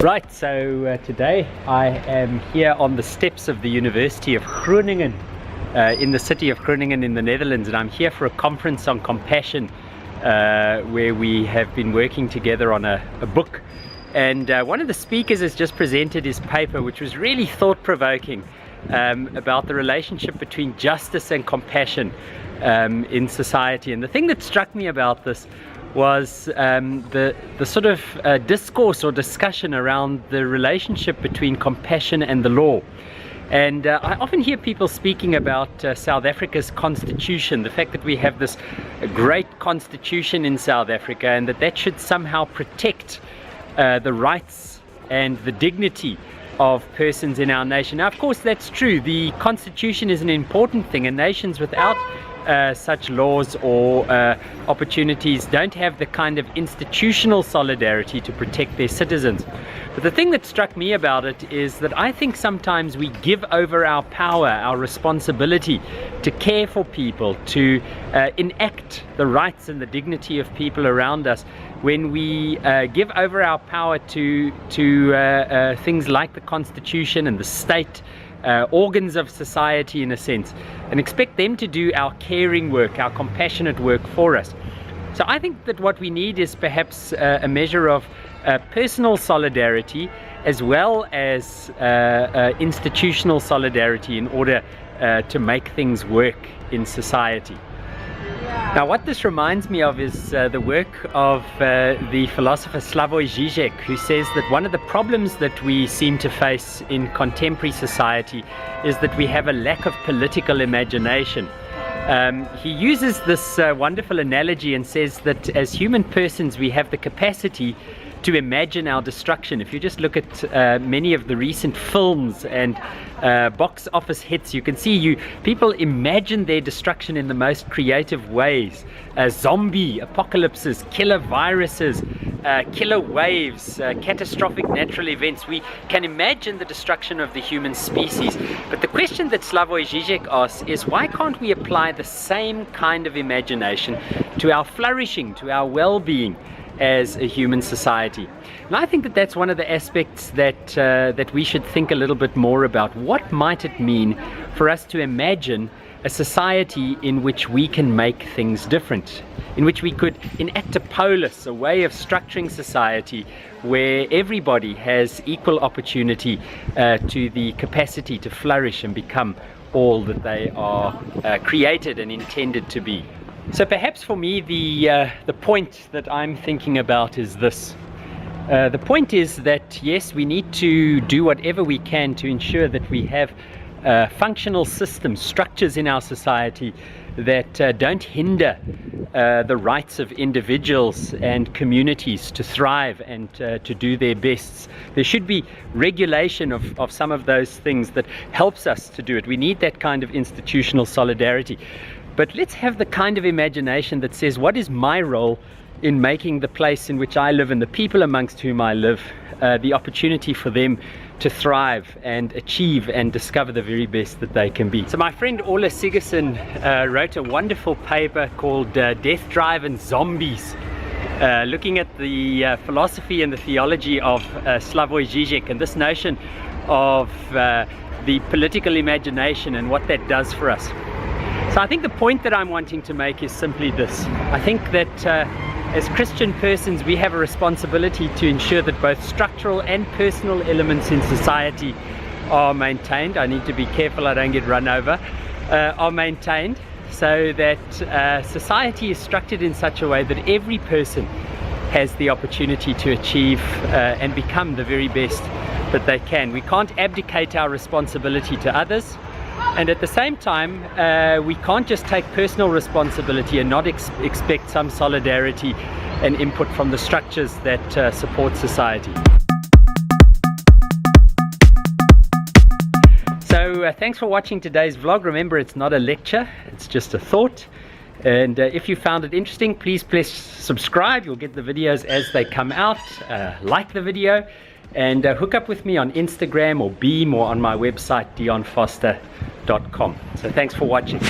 Right, so today I am here on the steps of the University of Groningen in the city of Groningen in the Netherlands, and I'm here for a conference on compassion where we have been working together on a book. And one of the speakers has just presented his paper, which was really thought-provoking, about the relationship between justice and compassion in society. And the thing that struck me about this was the sort of discourse or discussion around the relationship between compassion and the law. And I often hear people speaking about South Africa's constitution, the fact that we have this great constitution in South Africa, and that should somehow protect the rights and the dignity of persons in our nation. Now, of course, that's true. The constitution is an important thing, and nations without such laws or opportunities don't have the kind of institutional solidarity to protect their citizens. But the thing that struck me about it is that I think sometimes we give over our power, our responsibility to care for people, to enact the rights and the dignity of people around us, when we give over our power to things like the constitution and the state, organs of society in a sense, and expect them to do our caring work, our compassionate work for us. So I think that what we need is perhaps a measure of personal solidarity as well as institutional solidarity in order to make things work in society. Now, what this reminds me of is the work of the philosopher Slavoj Zizek, who says that one of the problems that we seem to face in contemporary society is that we have a lack of political imagination. He uses this wonderful analogy and says that as human persons we have the capacity to imagine our destruction. If you just look at many of the recent films and box office hits, you can see people imagine their destruction in the most creative ways. Zombie apocalypses, killer viruses, killer waves, catastrophic natural events. We can imagine the destruction of the human species. But the question that Slavoj Zizek asks is, why can't we apply the same kind of imagination to our flourishing, to our well-being as a human society? And I think that that's one of the aspects that we should think a little bit more about. What might it mean for us to imagine a society in which we can make things different, in which we could enact a polis, a way of structuring society where everybody has equal opportunity to the capacity to flourish and become all that they are created and intended to be. So perhaps for me the point that I'm thinking about is this. The point is that yes, we need to do whatever we can to ensure that we have functional systems, structures in our society that don't hinder the rights of individuals and communities to thrive and to do their best. There should be regulation of some of those things that helps us to do it. We need that kind of institutional solidarity. But let's have the kind of imagination that says, what is my role in making the place in which I live and the people amongst whom I live the opportunity for them to thrive and achieve and discover the very best that they can be. So my friend Ole Sigerson wrote a wonderful paper called Death Drive and Zombies, looking at the philosophy and the theology of Slavoj Zizek and this notion of the political imagination and what that does for us. So I think the point that I'm wanting to make is simply this. I think that as Christian persons we have a responsibility to ensure that both structural and personal elements in society are maintained. I need to be careful I don't get run over. Are maintained so that society is structured in such a way that every person has the opportunity to achieve and become the very best that they can. We can't abdicate our responsibility to others. And at the same time, we can't just take personal responsibility and not expect some solidarity and input from the structures that support society. So thanks for watching today's vlog. Remember, it's not a lecture, it's just a thought. And if you found it interesting, please subscribe. You'll get the videos as they come out. Like the video. And hook up with me on Instagram or Beme or on my website dionfoster.com. So thanks for watching.